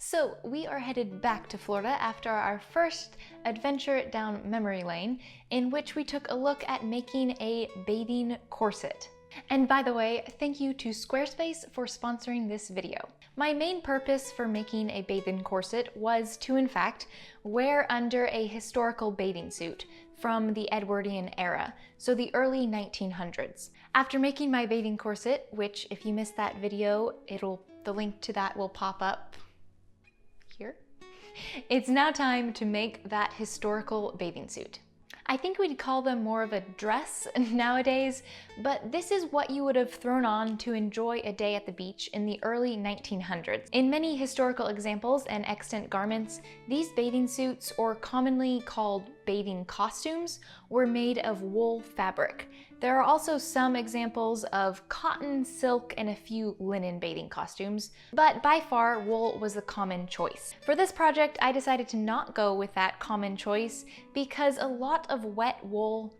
So we are headed back to Florida after our first adventure down memory lane, in which we took a look at making a bathing corset. And by the way, thank you to Squarespace for sponsoring this video. My main purpose for making a bathing corset was to, in fact, wear under a historical bathing suit from the Edwardian era, so the early 1900s. After making my bathing corset, which if you missed that video, the link to that will pop up here. It's now time to make that historical bathing suit. I think we'd call them more of a dress nowadays, but this is what you would have thrown on to enjoy a day at the beach in the early 1900s. In many historical examples and extant garments, these bathing suits, or commonly called bathing costumes, were made of wool fabric. There are also some examples of cotton, silk, and a few linen bathing costumes, but by far wool was the common choice. For this project, I decided to not go with that common choice because a lot of wet wool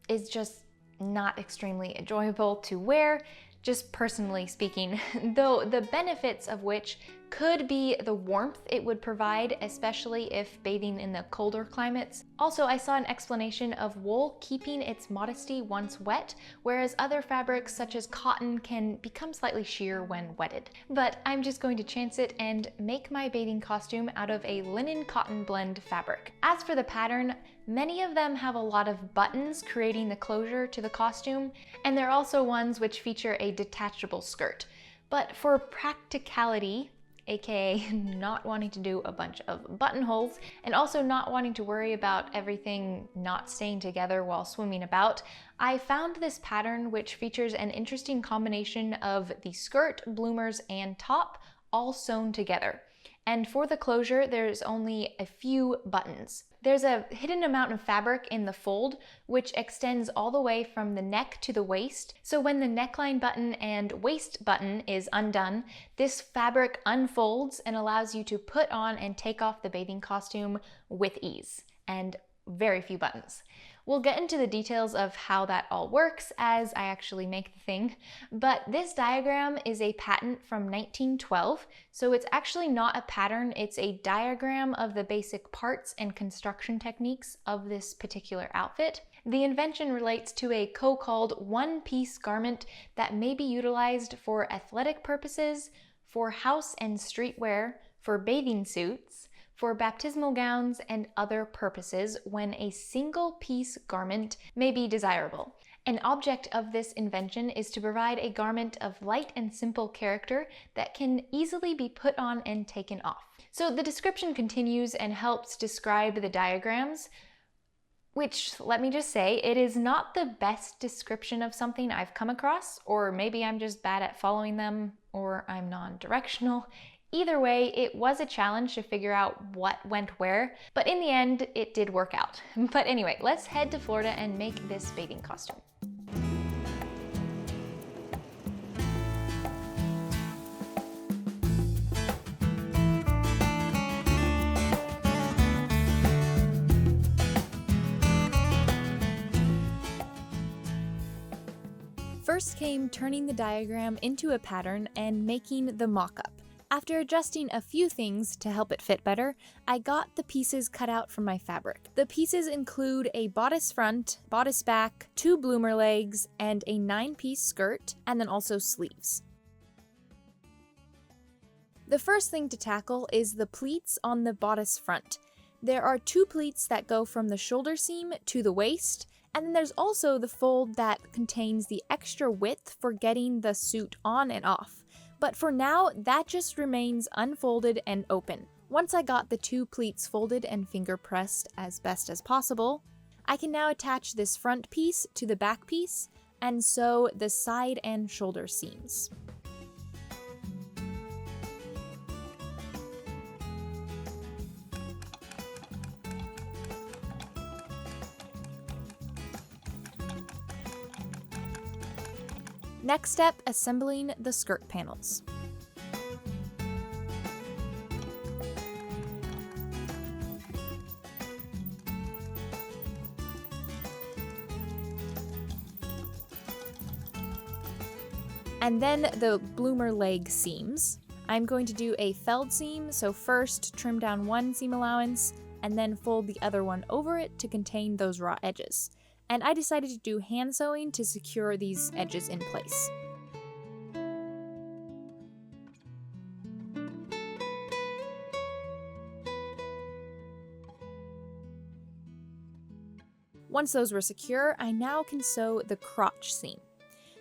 is just not extremely enjoyable to wear, just personally speaking, though the benefits of which could be the warmth it would provide, especially if bathing in the colder climates. Also, I saw an explanation of wool keeping its modesty once wet, whereas other fabrics such as cotton can become slightly sheer when wetted. But I'm just going to chance it and make my bathing costume out of a linen cotton blend fabric. As for the pattern, many of them have a lot of buttons creating the closure to the costume, and there are also ones which feature a detachable skirt. But for practicality, aka not wanting to do a bunch of buttonholes and also not wanting to worry about everything not staying together while swimming about, I found this pattern which features an interesting combination of the skirt, bloomers, and top all sewn together. And for the closure, there's only a few buttons. There's a hidden amount of fabric in the fold, which extends all the way from the neck to the waist. So when the neckline button and waist button is undone, this fabric unfolds and allows you to put on and take off the bathing costume with ease, and very few buttons. We'll get into the details of how that all works as I actually make the thing, but this diagram is a patent from 1912, so it's actually not a pattern, it's a diagram of the basic parts and construction techniques of this particular outfit. The invention relates to a co-called one-piece garment that may be utilized for athletic purposes, for house and streetwear, for bathing suits, for baptismal gowns, and other purposes when a single piece garment may be desirable. An object of this invention is to provide a garment of light and simple character that can easily be put on and taken off. So the description continues and helps describe the diagrams, which, let me just say, it is not the best description of something I've come across, or maybe I'm just bad at following them, or I'm non-directional. Either way, it was a challenge to figure out what went where, but in the end, it did work out. But anyway, let's head to Florida and make this bathing costume. First came turning the diagram into a pattern and making the mock-up. After adjusting a few things to help it fit better, I got the pieces cut out from my fabric. The pieces include a bodice front, bodice back, 2 bloomer legs, and a 9-piece skirt, and then also sleeves. The first thing to tackle is the pleats on the bodice front. There are 2 pleats that go from the shoulder seam to the waist, and then there's also the fold that contains the extra width for getting the suit on and off. But for now, that just remains unfolded and open. Once I got the 2 pleats folded and finger pressed as best as possible, I can now attach this front piece to the back piece and sew the side and shoulder seams. Next step, assembling the skirt panels. And then the bloomer leg seams. I'm going to do a felled seam, so first trim down one seam allowance and then fold the other one over it to contain those raw edges. And I decided to do hand sewing to secure these edges in place. Once those were secure, I now can sew the crotch seam.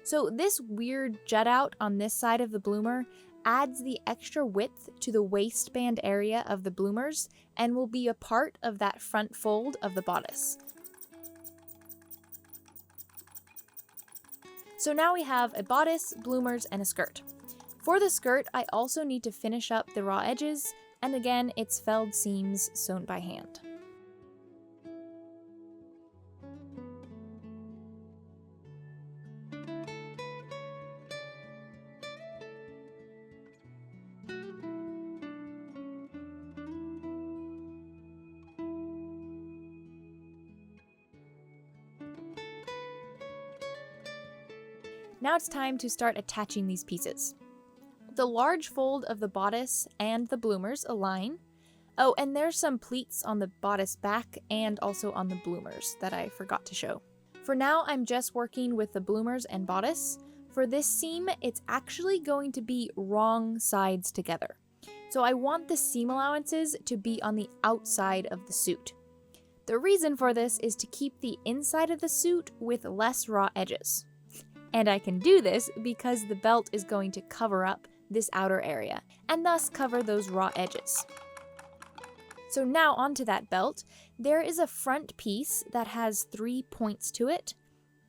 So this weird jut out on this side of the bloomer adds the extra width to the waistband area of the bloomers and will be a part of that front fold of the bodice. So now we have a bodice, bloomers, and a skirt. For the skirt, I also need to finish up the raw edges, and again, it's felled seams sewn by hand. Now it's time to start attaching these pieces. The large fold of the bodice and the bloomers align. Oh, and there's some pleats on the bodice back and also on the bloomers that I forgot to show. For now, I'm just working with the bloomers and bodice. For this seam, it's actually going to be wrong sides together. So I want the seam allowances to be on the outside of the suit. The reason for this is to keep the inside of the suit with less raw edges. And I can do this because the belt is going to cover up this outer area, and thus cover those raw edges. So now onto that belt, there is a front piece that has 3 points to it.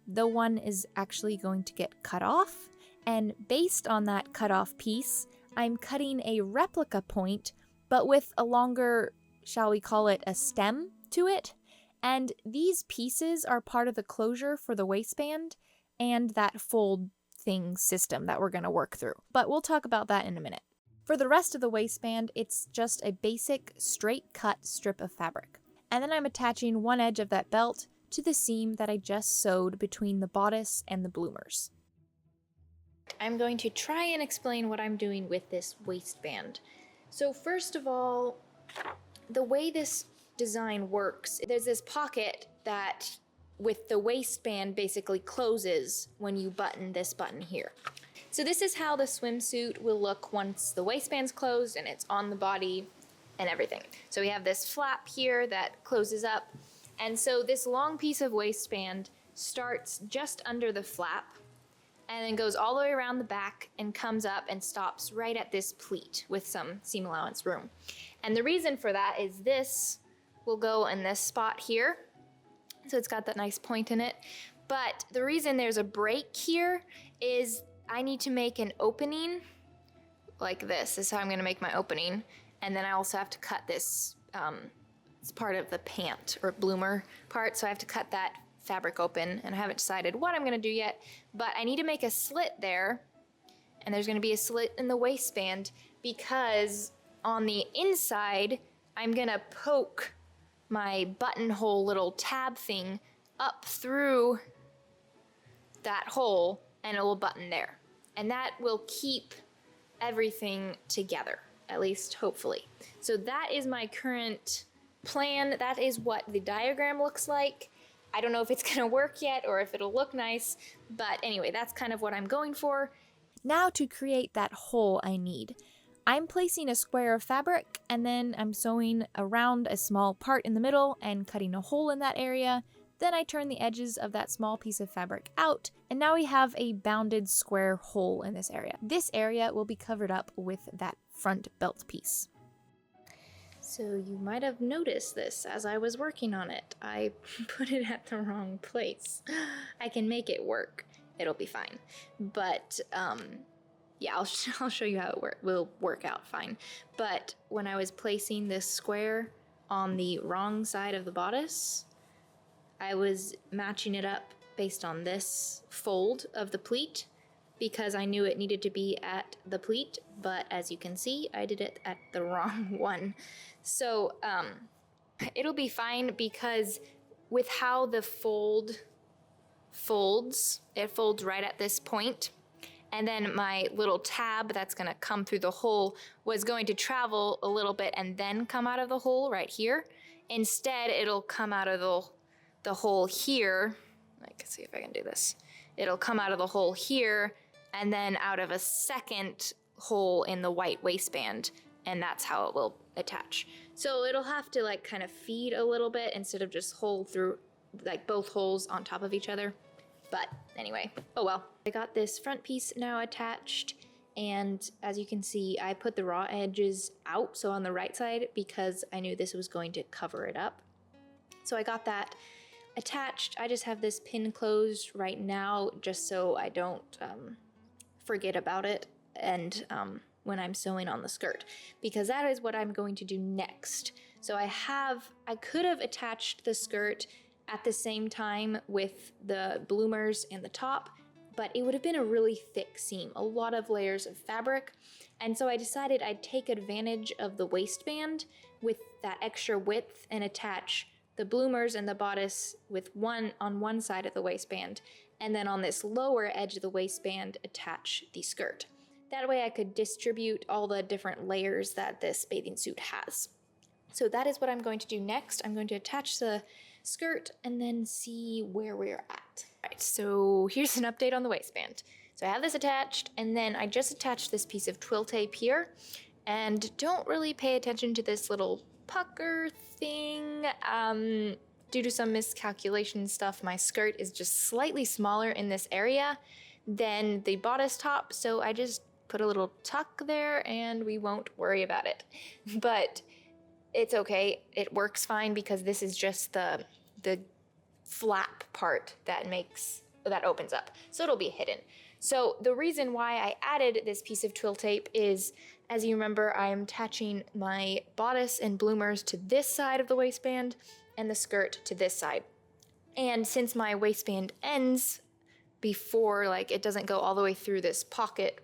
The one is actually going to get cut off, and based on that cut off piece, I'm cutting a replica point, but with a longer, shall we call it a stem to it. And these pieces are part of the closure for the waistband, and that fold thing system that we're going to work through. But we'll talk about that in a minute. For the rest of the waistband, it's just a basic straight cut strip of fabric. And then I'm attaching one edge of that belt to the seam that I just sewed between the bodice and the bloomers. I'm going to try and explain what I'm doing with this waistband. So first of all, the way this design works, there's this pocket that with the waistband basically closes when you button this button here. So this is how the swimsuit will look once the waistband's closed and it's on the body and everything. So we have this flap here that closes up, and so this long piece of waistband starts just under the flap and then goes all the way around the back and comes up and stops right at this pleat with some seam allowance room. And the reason for that is this will go in this spot here. So it's got that nice point in it. But the reason there's a break here is I need to make an opening like this. This is how I'm gonna make my opening. And then I also have to cut this, it's part of the pant or bloomer part. So I have to cut that fabric open, and I haven't decided what I'm gonna do yet, but I need to make a slit there. And there's gonna be a slit in the waistband because on the inside, I'm gonna poke my buttonhole little tab thing up through that hole, and it will button there. And that will keep everything together, at least hopefully. So that is my current plan. That is what the diagram looks like. I don't know if it's gonna work yet or if it'll look nice, but anyway, that's kind of what I'm going for. Now to create that hole I need, I'm placing a square of fabric and then I'm sewing around a small part in the middle and cutting a hole in that area. Then I turn the edges of that small piece of fabric out, and now we have a bounded square hole in this area. This area will be covered up with that front belt piece. So you might have noticed this as I was working on it. I put it at the wrong place. I can make it work. It'll be fine. But yeah, I'll show you how it will work out fine. But when I was placing this square on the wrong side of the bodice, I was matching it up based on this fold of the pleat because I knew it needed to be at the pleat, but as you can see, I did it at the wrong one. So it'll be fine because with how the fold folds, it folds right at this point. and then my little tab that's going to come through the hole was going to travel a little bit and then come out of the hole right here. Instead, it'll come out of the hole here. Let's see if I can do this. It'll come out of the hole here and then out of a second hole in the white waistband, and that's how it will attach. So it'll have to like kind of feed a little bit instead of just hole through like both holes on top of each other. But anyway, oh well. I got this front piece now attached, and as you can see, I put the raw edges out, so on the right side, because I knew this was going to cover it up. So I got that attached. I just have this pin closed right now just so I don't forget about it and when I'm sewing on the skirt, because that is what I'm going to do next. So I could have attached the skirt at the same time with the bloomers and the top, but it would have been a really thick seam, a lot of layers of fabric. And so I decided I'd take advantage of the waistband with that extra width and attach the bloomers and the bodice with one on one side of the waistband, and then on this lower edge of the waistband attach the skirt. That way I could distribute all the different layers that this bathing suit has. So that is what I'm going to do next. I'm going to attach the skirt and then see where we're at. All right, so here's an update on the waistband. So I have this attached, and then I just attached this piece of twill tape here, and don't really pay attention to this little pucker thing. Due to some miscalculation stuff, my skirt is just slightly smaller in this area than the bodice top, so I just put a little tuck there and we won't worry about it. But it's okay, it works fine because this is just the flap part that opens up, so it'll be hidden. So the reason why I added this piece of twill tape is, as you remember, I am attaching my bodice and bloomers to this side of the waistband and the skirt to this side. And since my waistband ends before, like, it doesn't go all the way through this placket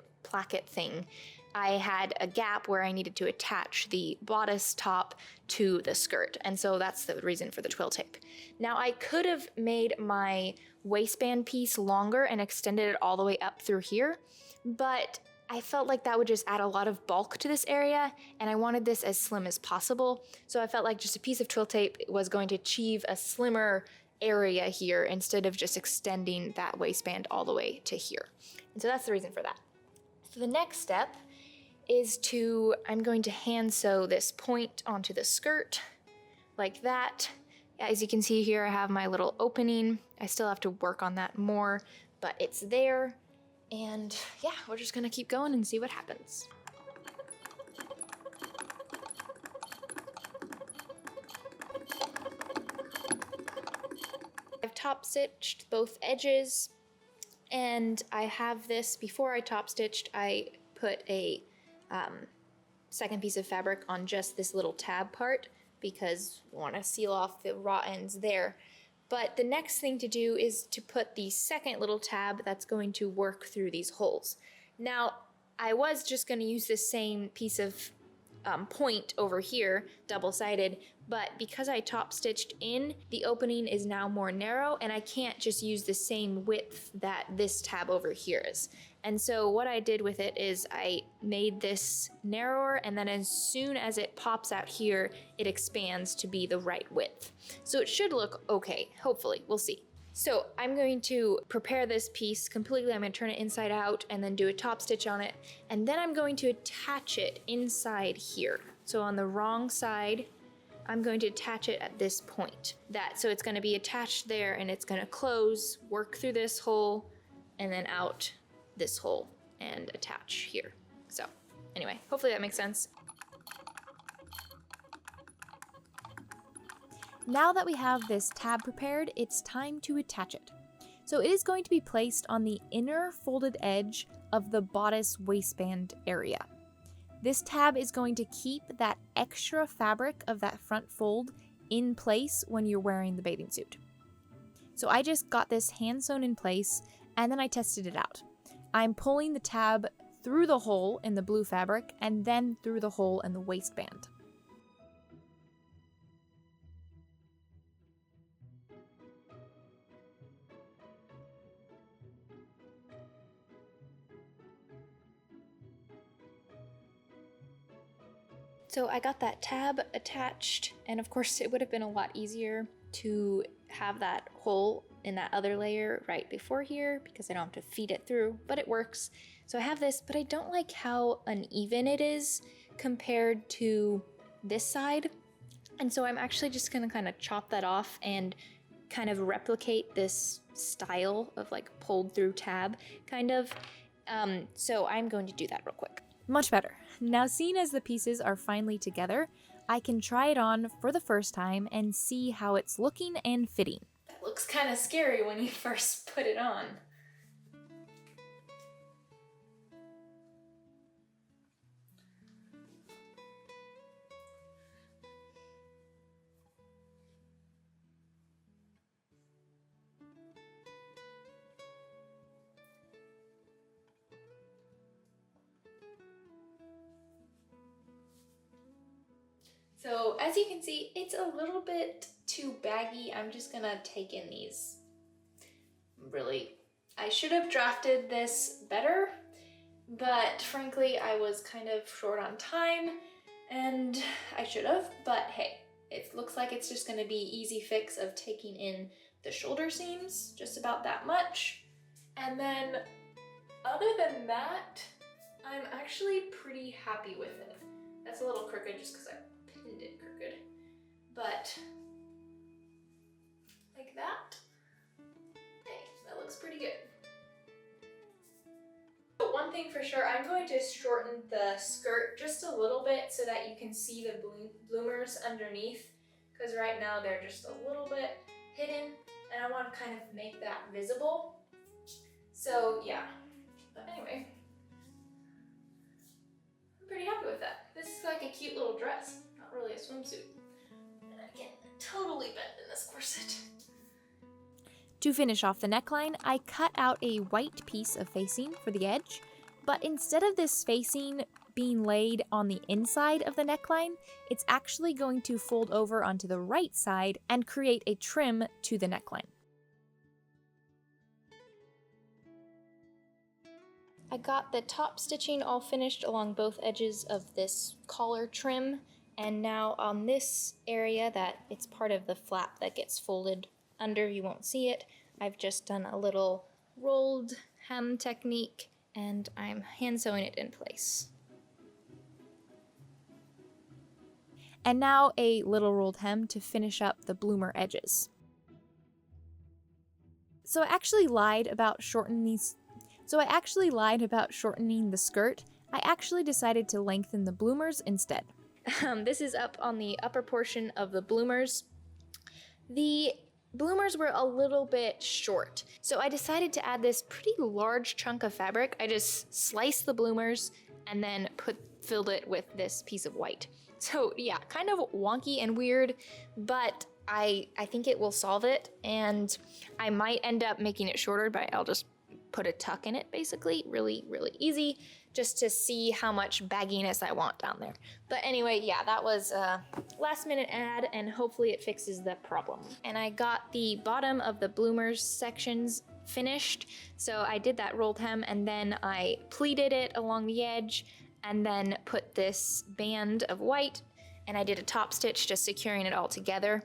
thing, I had a gap where I needed to attach the bodice top to the skirt. And so that's the reason for the twill tape. Now I could have made my waistband piece longer and extended it all the way up through here, but I felt like that would just add a lot of bulk to this area, and I wanted this as slim as possible. So I felt like just a piece of twill tape was going to achieve a slimmer area here instead of just extending that waistband all the way to here. And so that's the reason for that. So the next step is I'm going to hand sew this point onto the skirt like that. As you can see here, I have my little opening. I still have to work on that more, but it's there. And yeah, we're just gonna keep going and see what happens. I've top stitched both edges, and I have this, before I top stitched, I put a second piece of fabric on just this little tab part because we want to seal off the raw ends there. But the next thing to do is to put the second little tab that's going to work through these holes. Now, I was just going to use this same piece of point over here, double-sided, but because I top stitched in, the opening is now more narrow, and I can't just use the same width that this tab over here is. And so what I did with it is I made this narrower, and then as soon as it pops out here, it expands to be the right width. So it should look okay, hopefully, we'll see. So I'm going to prepare this piece completely. I'm going to turn it inside out and then do a top stitch on it, and then I'm going to attach it inside here. So on the wrong side, I'm going to attach it at this point. So it's going to be attached there, and it's going to close, work through this hole, and then out this hole and attach here. So anyway, hopefully that makes sense. Now that we have this tab prepared, it's time to attach it. So it is going to be placed on the inner folded edge of the bodice waistband area. This tab is going to keep that extra fabric of that front fold in place when you're wearing the bathing suit. So I just got this hand sewn in place, and then I tested it out. I'm pulling the tab through the hole in the blue fabric and then through the hole in the waistband. So I got that tab attached, and of course it would have been a lot easier to have that hole in that other layer right before here because I don't have to feed it through, but it works. So I have this, but I don't like how uneven it is compared to this side. And so I'm actually just gonna kind of chop that off and kind of replicate this style of like pulled through tab kind of. So I'm going to do that real quick. Much better. Now, seeing as the pieces are finally together, I can try it on for the first time and see how it's looking and fitting. That looks kind of scary when you first put it on. So as you can see, it's a little bit too baggy. I'm just gonna take in these. Really, I should have drafted this better, but frankly, I was kind of short on time and I should have, but hey, it looks like it's just gonna be easy fix of taking in the shoulder seams, just about that much. And then other than that, I'm actually pretty happy with it. That's a little crooked just because I pinned it crooked, but like that. Hey, that looks pretty good. But one thing for sure, I'm going to shorten the skirt just a little bit so that you can see the bloomers underneath, because right now they're just a little bit hidden and I want to kind of make that visible. So yeah, but anyway, I'm pretty happy with that. This is like a cute little dress, not really a swimsuit. And I can totally bend in this corset. To finish off the neckline, I cut out a white piece of facing for the edge, but instead of this facing being laid on the inside of the neckline, it's actually going to fold over onto the right side and create a trim to the neckline. I got the top stitching all finished along both edges of this collar trim, and now on this area that it's part of the flap that gets folded under, you won't see it, I've just done a little rolled hem technique and I'm hand sewing it in place. And now a little rolled hem to finish up the bloomer edges. So I actually lied about shortening the skirt. I actually decided to lengthen the bloomers instead. This is up on the upper portion of the bloomers. The bloomers were a little bit short, so I decided to add this pretty large chunk of fabric. I just sliced the bloomers and then filled it with this piece of white. So yeah, kind of wonky and weird, but I think it will solve it, and I might end up making it shorter, but I'll just put a tuck in it basically. Really, really easy, just to see how much bagginess I want down there. But anyway, yeah, that was a last minute add, and hopefully it fixes the problem. And I got the bottom of the bloomers sections finished. So I did that rolled hem and then I pleated it along the edge and then put this band of white, and I did a top stitch just securing it all together.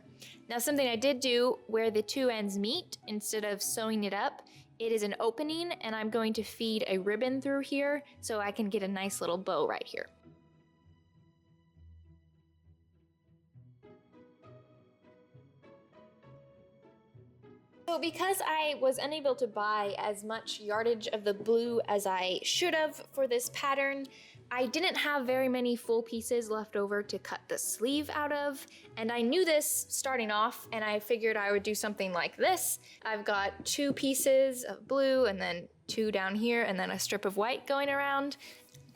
Now something I did do where the two ends meet, instead of sewing it up, it is an opening, and I'm going to feed a ribbon through here so I can get a nice little bow right here. So because I was unable to buy as much yardage of the blue as I should have for this pattern, I didn't have very many full pieces left over to cut the sleeve out of, and I knew this starting off, and I figured I would do something like this. I've got 2 pieces of blue and then 2 down here and then a strip of white going around.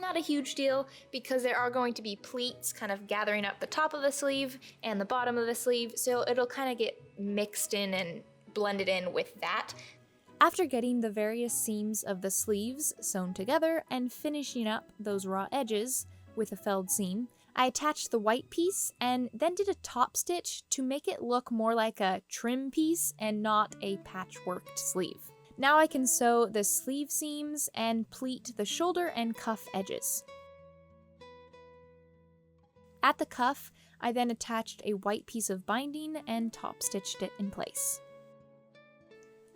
Not a huge deal because there are going to be pleats kind of gathering up the top of the sleeve and the bottom of the sleeve, so it'll kind of get mixed in and blended in with that. After getting the various seams of the sleeves sewn together and finishing up those raw edges with a felled seam, I attached the white piece and then did a top stitch to make it look more like a trim piece and not a patchworked sleeve. Now I can sew the sleeve seams and pleat the shoulder and cuff edges. At the cuff, I then attached a white piece of binding and top stitched it in place.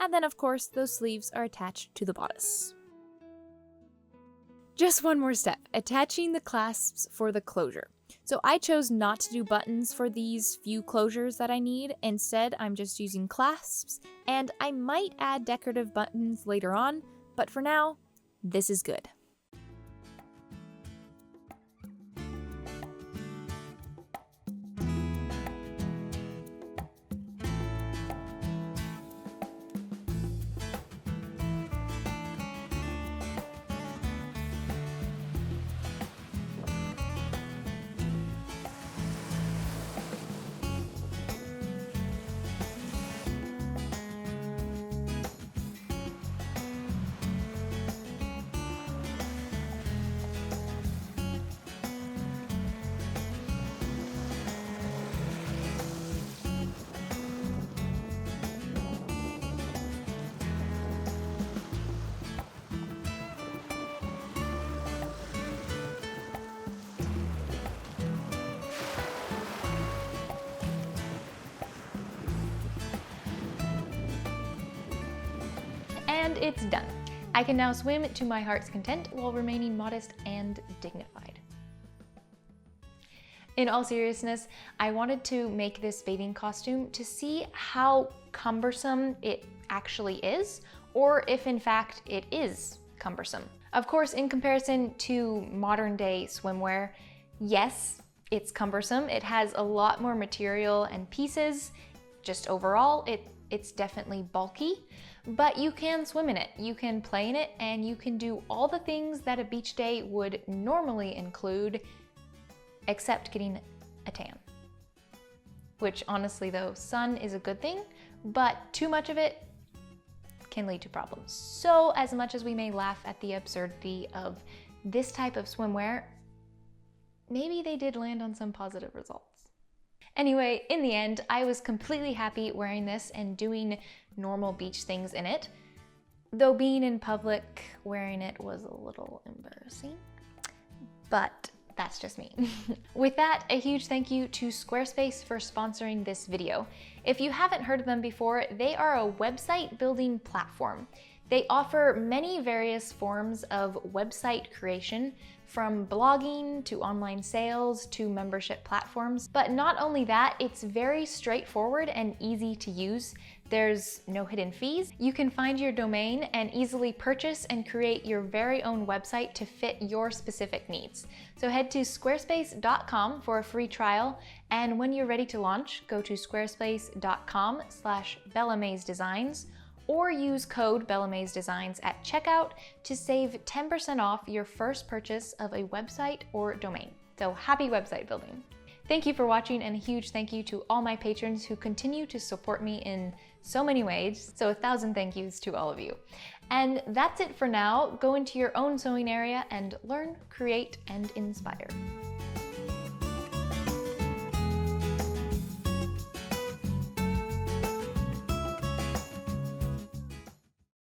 And then of course, those sleeves are attached to the bodice. Just one more step, attaching the clasps for the closure. So I chose not to do buttons for these few closures that I need. Instead, I'm just using clasps, and I might add decorative buttons later on, but for now, this is good. And it's done. I can now swim to my heart's content while remaining modest and dignified. In all seriousness, I wanted to make this bathing costume to see how cumbersome it actually is, or if in fact it is cumbersome. Of course, in comparison to modern day swimwear, yes, it's cumbersome. It has a lot more material and pieces. Just overall, it's definitely bulky, but you can swim in it, you can play in it, and you can do all the things that a beach day would normally include, except getting a tan. Which honestly though, sun is a good thing, but too much of it can lead to problems. So as much as we may laugh at the absurdity of this type of swimwear, maybe they did land on some positive results. Anyway, in the end, I was completely happy wearing this and doing normal beach things in it, though being in public wearing it was a little embarrassing, but that's just me. With that, a huge thank you to Squarespace for sponsoring this video. If you haven't heard of them before, they are a website building platform. They offer many various forms of website creation, from blogging to online sales to membership platforms. But not only that, it's very straightforward and easy to use. There's no hidden fees. You can find your domain and easily purchase and create your very own website to fit your specific needs. So head to squarespace.com for a free trial, and when you're ready to launch, go to squarespace.com/BellaMazeDesigns or use code BellaMazeDesigns at checkout to save 10% off your first purchase of a website or domain. So happy website building. Thank you for watching, and a huge thank you to all my patrons who continue to support me in so many ways. So 1,000 thank yous to all of you. And that's it for now. Go into your own sewing area and learn, create, and inspire.